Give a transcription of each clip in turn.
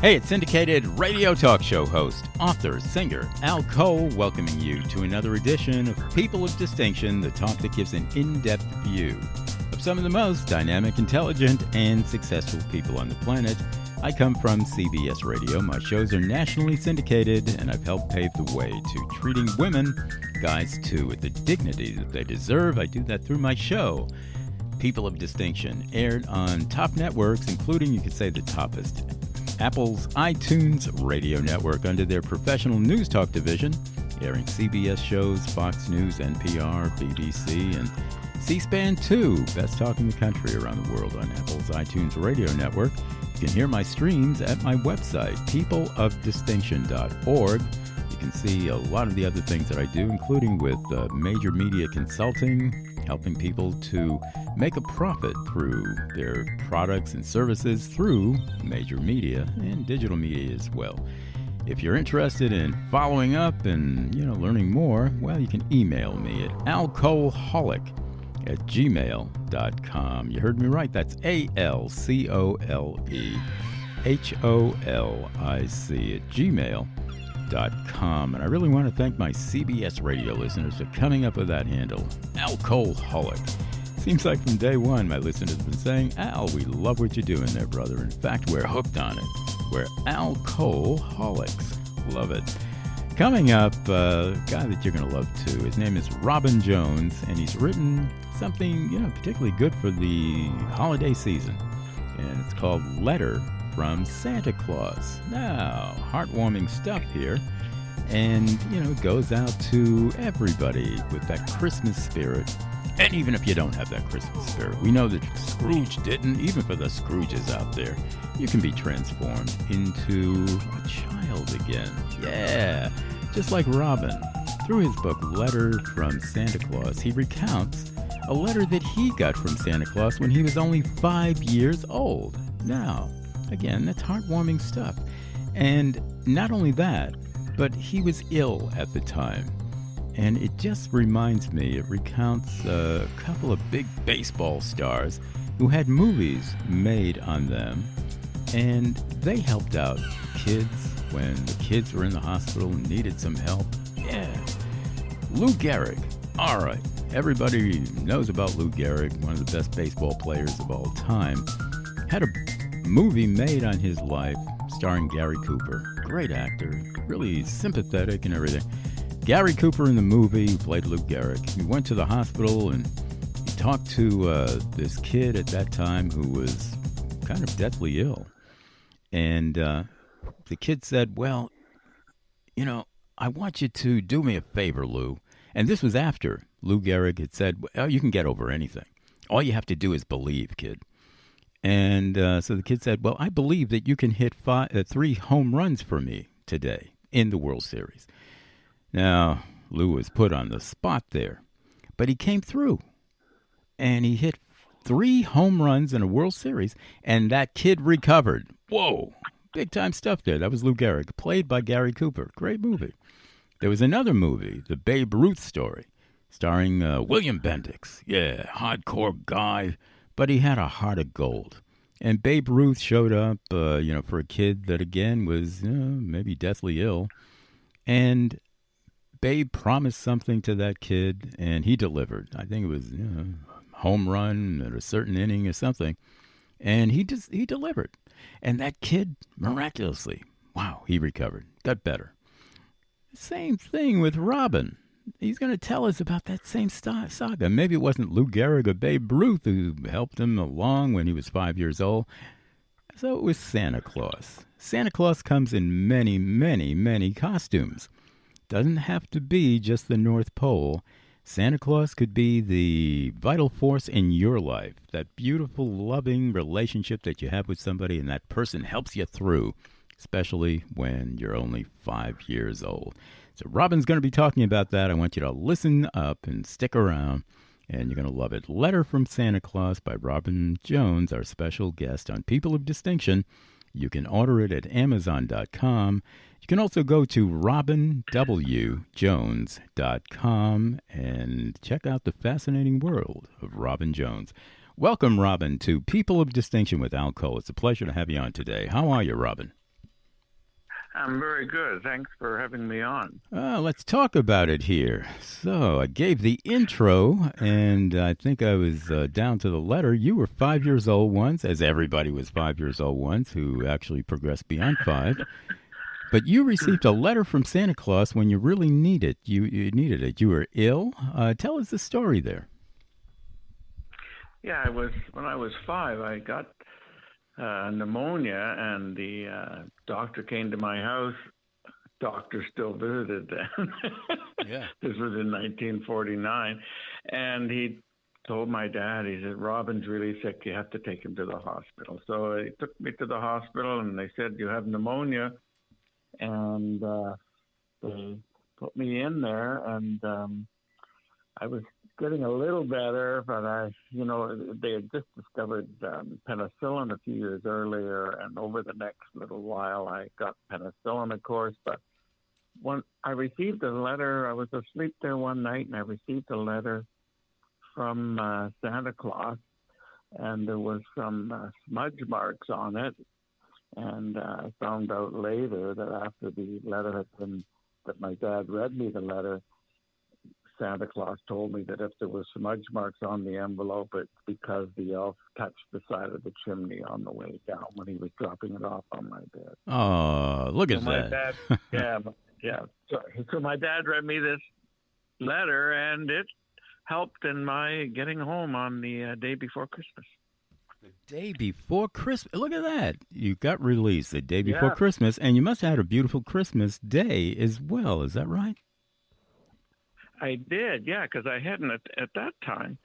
Hey, it's syndicated radio talk show host, author, singer, Al Cole, welcoming you to another edition of People of Distinction, the talk that gives an in-depth view of some of the most dynamic, intelligent, and successful people on the planet. I come from CBS Radio. My shows are nationally syndicated, and I've helped pave the way to treating women, guys too, with the dignity that they deserve. I do that through my show, People of Distinction, aired on top networks, including, you could say, the toppest. Apple's iTunes radio network under their professional news talk division, airing CBS shows, Fox News, NPR, BBC, and C-SPAN 2, best talk in the country around the world on Apple's iTunes radio network. You can hear my streams at my website, peopleofdistinction.org. You can see a lot of the other things that I do, including with major media consulting, helping people to make a profit through their products and services through major media and digital media as well. If you're interested in following up and, learning more, well, you can email me at alcoholic@gmail.com. You heard me right. That's ALCOLEHOLIC@gmail.com. And I really want to thank my CBS Radio listeners for coming up with that handle, Alcoholic. Seems like from day one, my listeners have been saying, Al, we love what you're doing there, brother. In fact, we're hooked on it. We're alcoholics. Love it. Coming up, a guy that you're going to love, too. His name is Robin Jones, and he's written something, particularly good for the holiday season. And it's called Letter from Santa Claus. Now, heartwarming stuff here. And, it goes out to everybody with that Christmas spirit. And even if you don't have that Christmas spirit, we know that Scrooge didn't. Even for the Scrooges out there, you can be transformed into a child again. Yeah, just like Robin. Through his book, Letter from Santa Claus, he recounts a letter that he got from Santa Claus when he was only 5 years old. Now, again, that's heartwarming stuff. And not only that, but he was ill at the time. And it just reminds me, it recounts a couple of big baseball stars who had movies made on them, and they helped out kids when the kids were in the hospital and needed some help. Yeah. Lou Gehrig. All right. Everybody knows about Lou Gehrig, one of the best baseball players of all time. Had a movie made on his life starring Gary Cooper. Great actor, really sympathetic and everything. Gary Cooper in the movie played Lou Gehrig. He went to the hospital and he talked to this kid at that time who was kind of deathly ill. And the kid said, well, I want you to do me a favor, Lou. And this was after Lou Gehrig had said, well, you can get over anything. All you have to do is believe, kid. And so the kid said, well, I believe that you can hit 3 home runs for me today in the World Series. Now, Lou was put on the spot there, but he came through, and he hit 3 home runs in a World Series, and that kid recovered. Whoa, big-time stuff there. That was Lou Gehrig, played by Gary Cooper. Great movie. There was another movie, The Babe Ruth Story, starring William Bendix. Yeah, hardcore guy, but he had a heart of gold. And Babe Ruth showed up, for a kid that, again, was maybe deathly ill, and Babe promised something to that kid, and he delivered. I think it was home run at a certain inning or something, and he delivered. And that kid, miraculously, wow, he recovered, got better. Same thing with Robin. He's going to tell us about that same saga. Maybe it wasn't Lou Gehrig or Babe Ruth who helped him along when he was 5 years old. So it was Santa Claus. Santa Claus comes in many, many, many costumes. Doesn't have to be just the North Pole. Santa Claus could be the vital force in your life, that beautiful, loving relationship that you have with somebody, and that person helps you through, especially when you're only 5 years old. So Robin's going to be talking about that. I want you to listen up and stick around, and you're going to love it. Letter from Santa Claus by Robin Jones, our special guest on People of Distinction. You can order it at Amazon.com. You can also go to robinwjones.com and check out the fascinating world of Robin Jones. Welcome, Robin, to People of Distinction with Al Cole. It's a pleasure to have you on today. How are you, Robin? I'm very good. Thanks for having me on. Let's talk about it here. So I gave the intro, and I think I was down to the letter. You were 5 years old once, as everybody was 5 years old once, who actually progressed beyond five. But you received a letter from Santa Claus when you really needed it. You needed it. You were ill. Tell us the story there. Yeah, when I was 5. I got pneumonia, and the doctor came to my house. Doctor still visited then. Yeah. This was in 1949, and he told my dad. He said, "Robin's really sick. You have to take him to the hospital." So he took me to the hospital, and they said, "You have pneumonia," and they put me in there, and I was getting a little better, but they had just discovered penicillin a few years earlier, and over the next little while, I got penicillin, of course. But when I received a letter, I was asleep there one night, and I received a letter from Santa Claus, and there was some smudge marks on it. And I found out later that after the letter that my dad read me the letter, Santa Claus told me that if there were smudge marks on the envelope, it's because the elf touched the side of the chimney on the way down when he was dropping it off on my bed. Oh, look at my that. Dad, yeah. So my dad read me this letter, and it helped in my getting home on the day before Christmas. The day before Christmas. Look at that. You got released the day before Christmas, and you must have had a beautiful Christmas day as well. Is that right? I did, yeah, because I hadn't at that time.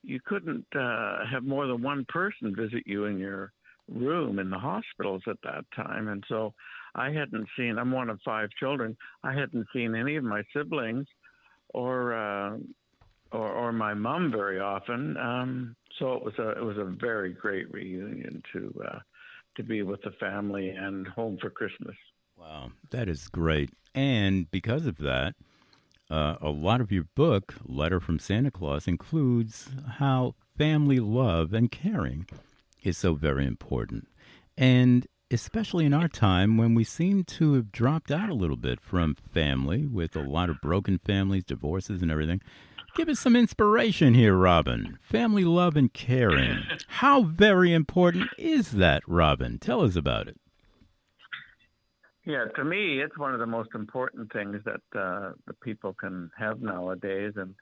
You couldn't have more than one person visit you in your room in the hospitals at that time. And so I hadn't seen, I'm one of 5 children, I hadn't seen any of my siblings or my mom very often. So it was a very great reunion to be with the family and home for Christmas. Wow, that is great. And because of that, a lot of your book, Letter from Santa Claus, includes how family love and caring is so very important. And especially in our time when we seem to have dropped out a little bit from family with a lot of broken families, divorces, and everything. Give us some inspiration here, Robin. Family love and caring. How very important is that, Robin? Tell us about it. Yeah, to me, it's one of the most important things that the people can have nowadays. And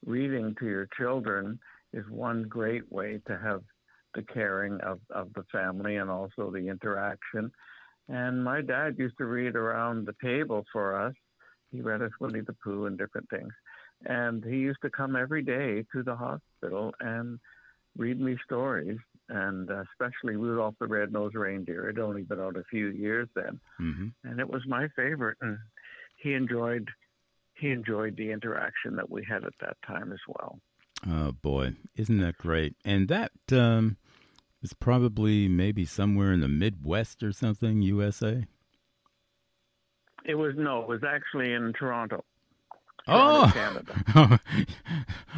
reading to your children is one great way to have the caring of the family and also the interaction. And my dad used to read around the table for us. He read us Winnie the Pooh and different things. And he used to come every day to the hospital and read me stories, and especially Rudolph the Red-Nosed Reindeer. It had only been out a few years then, and it was my favorite. And he enjoyed the interaction that we had at that time as well. Oh boy, isn't that great? And that is probably maybe somewhere in the Midwest or something, USA. It was actually in Toronto. Oh, Canada.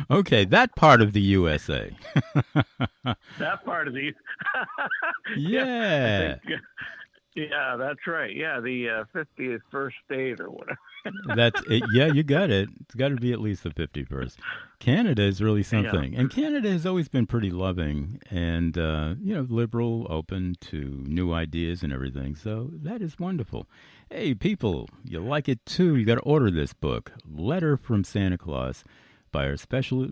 Okay, that part of the USA. That part of the yeah. Yeah, that's right. Yeah, the 51st state or whatever. That's it. Yeah, you got it. It's got to be at least the 51st. Canada is really something, and Canada has always been pretty loving and liberal, open to new ideas and everything. So that is wonderful. Hey, people, you like it too? You got to order this book, Letter from Santa Claus, by our special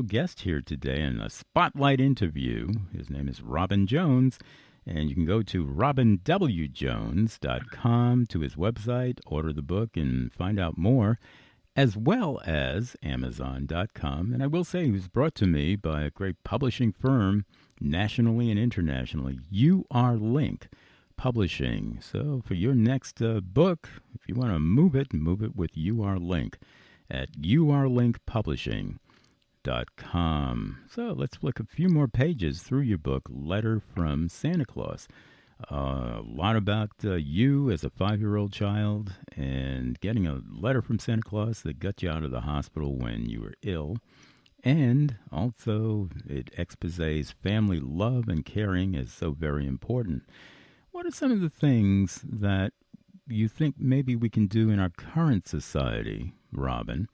guest here today in a spotlight interview. His name is Robin Jones. And you can go to robinwjones.com to his website, order the book, and find out more, as well as Amazon.com. And I will say it was brought to me by a great publishing firm, nationally and internationally, UR-Link Publishing. So for your next book, if you want to move it with UR-Link at urlinkpublishing.com. So let's flick a few more pages through your book, Letter from Santa Claus. A lot about you as a 5-year-old child and getting a letter from Santa Claus that got you out of the hospital when you were ill. And also it exposes family love and caring is so very important. What are some of the things that you think maybe we can do in our current society, Robin,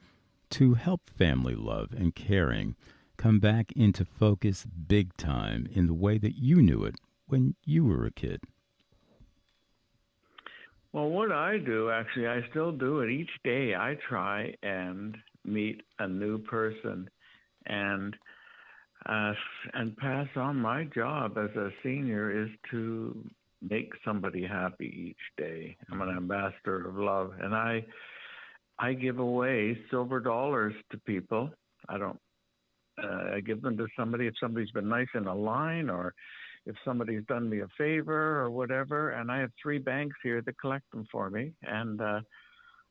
to help family love and caring come back into focus big time in the way that you knew it when you were a kid? Well, what I do, actually, I still do it each day. I try and meet a new person and uh, and pass on. My job as a senior is to make somebody happy each day. I'm an ambassador of love, and I give away silver dollars to people. I don't. I give them to somebody if somebody's been nice in a line, or if somebody's done me a favor or whatever. And I have 3 banks here that collect them for me, and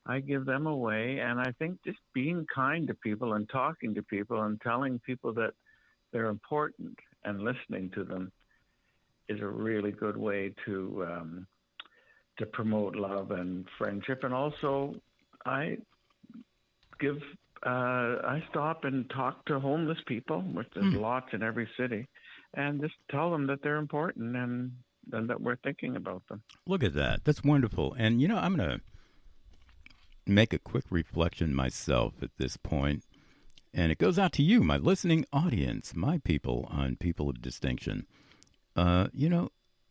I give them away. And I think just being kind to people and talking to people and telling people that they're important and listening to them is a really good way to promote love and friendship. And also, I give I stop and talk to homeless people, which there's lots in every city, and just tell them that they're important and that we're thinking about them. Look at that. That's wonderful. And, I'm going to make a quick reflection myself at this point, and it goes out to you, my listening audience, my people on People of Distinction.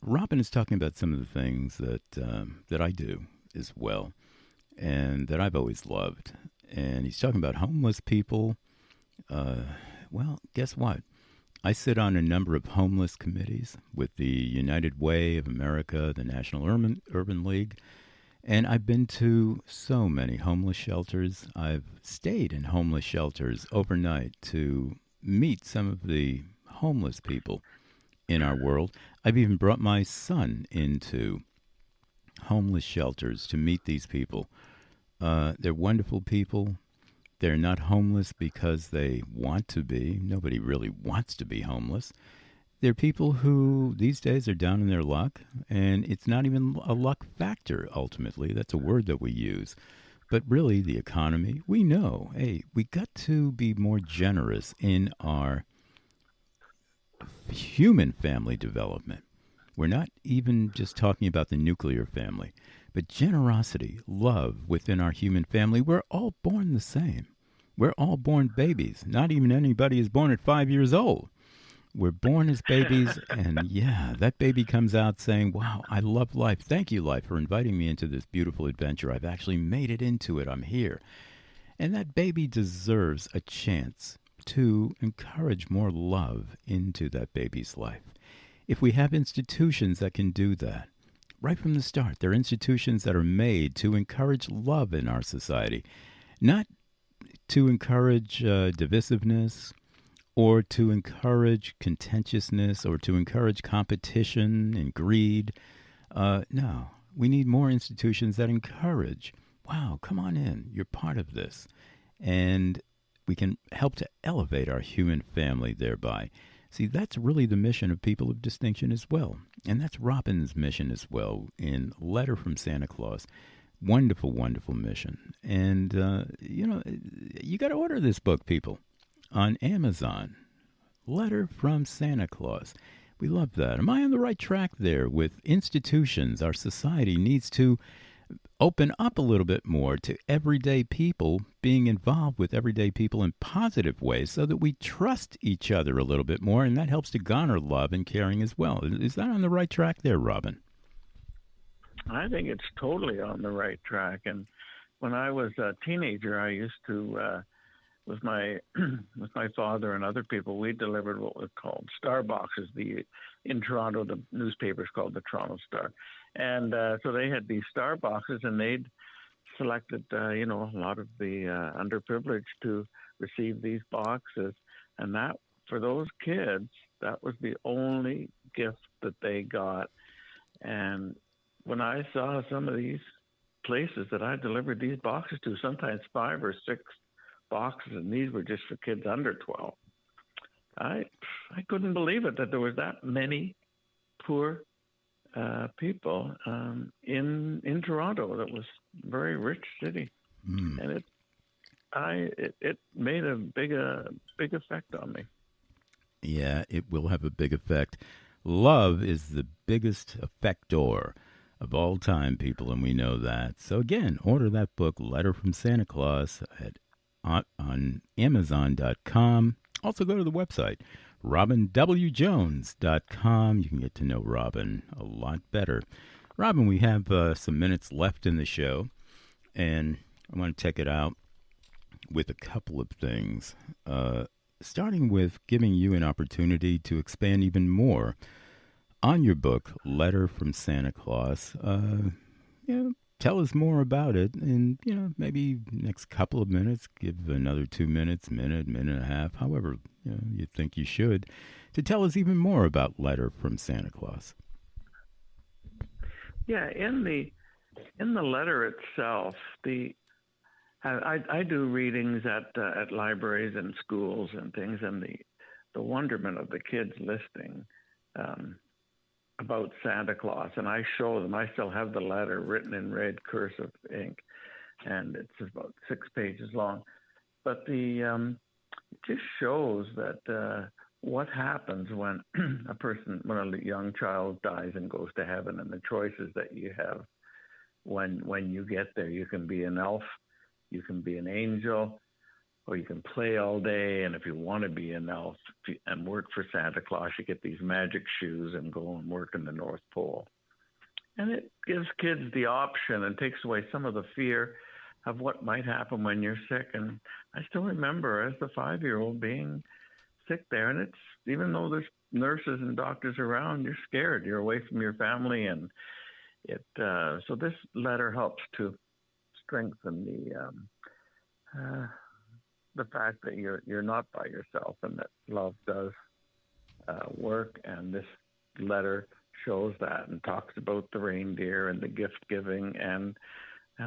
Robin is talking about some of the things that I do as well, and that I've always loved. And he's talking about homeless people. Well, guess what? I sit on a number of homeless committees with the United Way of America, the National Urban League, and I've been to so many homeless shelters. I've stayed in homeless shelters overnight to meet some of the homeless people in our world. I've even brought my son into homeless shelters to meet these people. They're wonderful people. They're not homeless because they want to be. Nobody really wants to be homeless. They're people who these days are down in their luck, and it's not even a luck factor, ultimately. That's a word that we use. But really, the economy, we know, hey, we got to be more generous in our human family development. We're not even just talking about the nuclear family, but generosity, love within our human family. We're all born the same. We're all born babies. Not even anybody is born at 5 years old. We're born as babies, and yeah, that baby comes out saying, wow, I love life. Thank you, life, for inviting me into this beautiful adventure. I've actually made it into it. I'm here. And that baby deserves a chance to encourage more love into that baby's life. If we have institutions that can do that, right from the start, there are institutions that are made to encourage love in our society, not to encourage divisiveness or to encourage contentiousness or to encourage competition and greed. No, we need more institutions that encourage, wow, come on in, you're part of this. And we can help to elevate our human family thereby. See, that's really the mission of People of Distinction as well. And that's Robin's mission as well in Letter from Santa Claus. Wonderful, wonderful mission. And, you got to order this book, people, on Amazon. Letter from Santa Claus. We love that. Am I on the right track there with institutions? Our society needs to open up a little bit more to everyday people, being involved with everyday people in positive ways so that we trust each other a little bit more, and that helps to garner love and caring as well. Is that on the right track there, Robin? I think it's totally on the right track. And when I was a teenager, I used to, with my father and other people, we delivered what was called star boxes. In Toronto, the newspaper's called the Toronto Star. And so they had these star boxes, and they'd selected, a lot of the underprivileged to receive these boxes. And that, for those kids, that was the only gift that they got. And when I saw some of these places that I delivered these boxes to, sometimes 5 or 6 boxes, and these were just for kids under 12, I couldn't believe it that there was that many poor people in Toronto. That was a very rich city, and it made a big effect on me. Yeah, it will have a big effect. Love is the biggest effector of all time, people, and we know that. So again, order that book, Letter from Santa Claus, on Amazon.com. Also go to the website, RobinWJones.com. You can get to know Robin a lot better. Robin, we have some minutes left in the show, and I want to take it out with a couple of things, starting with giving you an opportunity to expand even more on your book, Letter from Santa Claus. Tell us more about it, and maybe next couple of minutes, give another 2 minutes, minute and a half, however you think you should, to tell us even more about Letter from Santa Claus. Yeah, in the letter itself, I do readings at libraries and schools and things, and the wonderment of the kids listening about Santa Claus, and I show them. I still have the letter written in red cursive ink, and it's about 6 pages long. But it just shows that what happens when when a young child dies and goes to heaven, and the choices that you have when you get there. You can be an elf, you can be an angel, or you can play all day. And if you want to be an elf and work for Santa Claus, you get these magic shoes and go and work in the North Pole. And it gives kids the option and takes away some of the fear of what might happen when you're sick. And I still remember as the 5-year-old being sick there, and it's, even though there's nurses and doctors around, you're scared. You're away from your family, and so this letter helps to strengthen the fact that you're not by yourself, and that love does work. And this letter shows that and talks about the reindeer and the gift giving and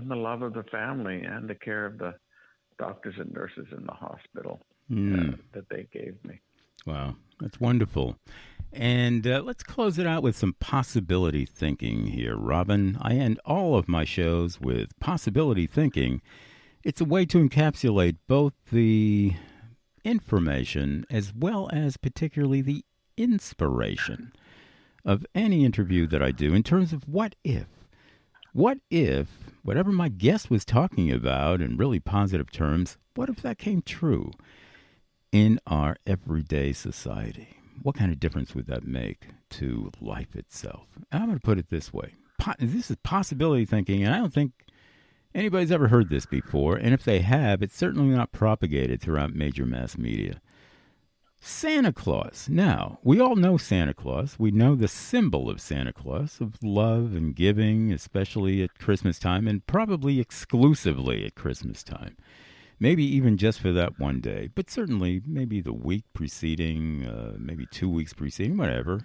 the love of the family and the care of the doctors and nurses in the hospital that they gave me. Wow, that's wonderful. And let's close it out with some possibility thinking here, Robin. I end all of my shows with possibility thinking. It's a way to encapsulate both the information as well as particularly the inspiration of any interview that I do in terms of what if. What if whatever my guest was talking about in really positive terms, what if that came true in our everyday society? What kind of difference would that make to life itself? I'm going to put it this way. This is possibility thinking, and I don't think anybody's ever heard this before, and if they have, it's certainly not propagated throughout major mass media. Santa Claus. Now, we all know Santa Claus. We know the symbol of Santa Claus, of love and giving, especially at Christmas time, and probably exclusively at Christmas time. Maybe even just for that one day, but certainly maybe the week preceding, maybe 2 weeks preceding, whatever.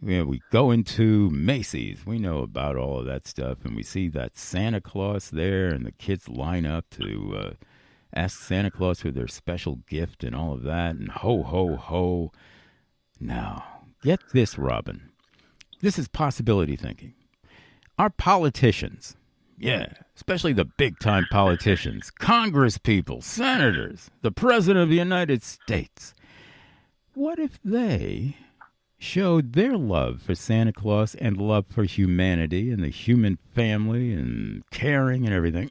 We go into Macy's. We know about all of that stuff, and we see that Santa Claus there, and the kids line up to ask Santa Claus for their special gift and all of that, and ho, ho, ho. Now, get this, Robin. This is possibility thinking. Our politicians, especially the big-time politicians, Congress people, senators, the President of the United States, what if they showed their love for Santa Claus and love for humanity and the human family and caring and everything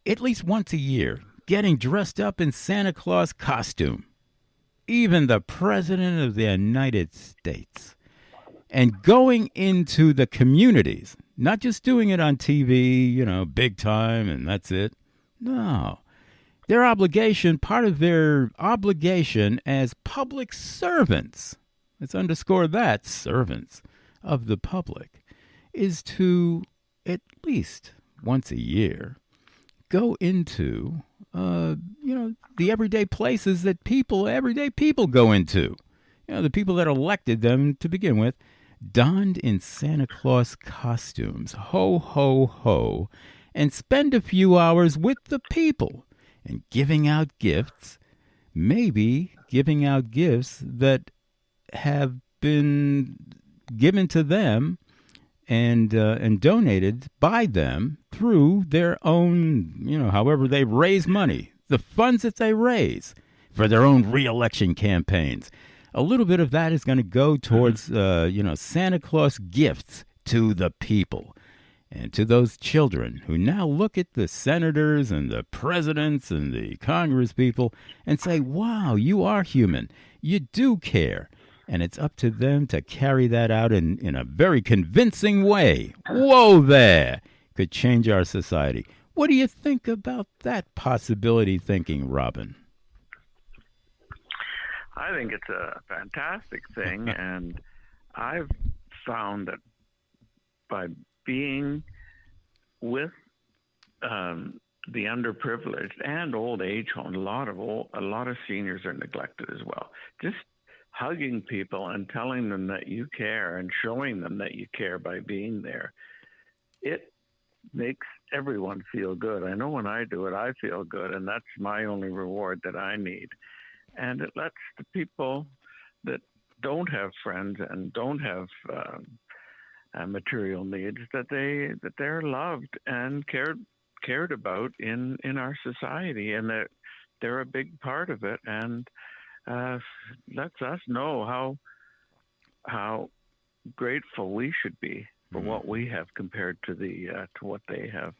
at least once a year, getting dressed up in Santa Claus costume, even the President of the United States, and going into the communities, not just doing it on TV, big time, and that's it. No. Their obligation, part of their obligation as public servants, let's underscore that, servants of the public, is to at least once a year go into, the everyday places that everyday people go into. The people that elected them to begin with, donned in Santa Claus costumes, ho, ho, ho, and spend a few hours with the people and giving out gifts, maybe giving out gifts that have been given to them and donated by them through their own, however they raise money, the funds that they raise for their own re-election campaigns. a little bit of that is going to go towards, Santa Claus gifts to the people and to those children who now look at the senators and the presidents and the Congress people and say, wow, you are human. You do care. And it's up to them to carry that out in a very convincing way. Whoa there! Could change our society. What do you think about that possibility thinking, Robin? I think it's a fantastic thing, and I've found that by being with the underprivileged and old age homes, a lot of seniors are neglected as well. Just hugging people and telling them that you care and showing them that you care by being there, it makes everyone feel good. I know when I do it, I feel good, and that's my only reward that I need. And it lets the people that don't have friends and don't have material needs that they're loved and cared about in our society, and that they're a big part of it, and lets us know how grateful we should be for what we have compared to to what they have.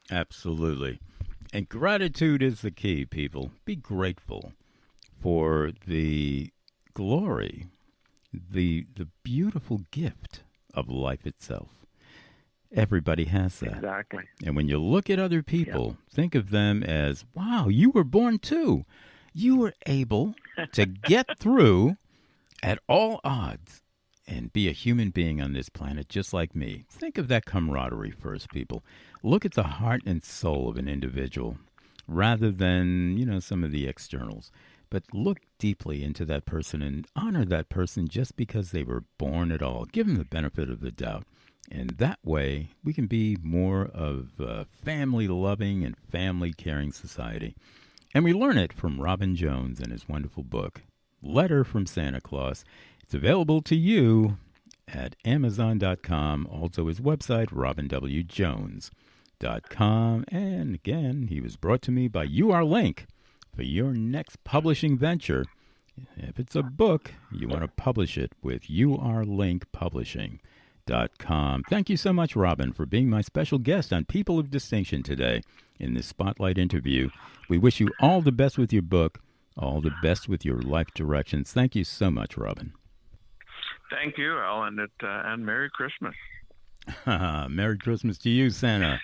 Absolutely. And gratitude is the key, people. Be grateful for the glory, the beautiful gift of life itself. Everybody has that. Exactly. And when you look at other people, think of them as, wow, you were born too. You were able to get through at all odds and be a human being on this planet just like me. Think of that camaraderie first, people. Look at the heart and soul of an individual rather than, some of the externals. But look deeply into that person and honor that person just because they were born at all. Give them the benefit of the doubt. And that way, we can be more of a family-loving and family-caring society. And we learn it from Robin Jones in his wonderful book, Letter from Santa Claus. It's available to you at Amazon.com. Also his website, robinwjones.com. And again, he was brought to me by URLink. For your next publishing venture, if it's a book, you want to publish it with urlinkpublishing.com. Thank you so much, Robin, for being my special guest on People of Distinction today in this Spotlight interview. We wish you all the best with your book, all the best with your life directions. Thank you so much, Robin. Thank you, Al, and Merry Christmas. Merry Christmas to you, Santa.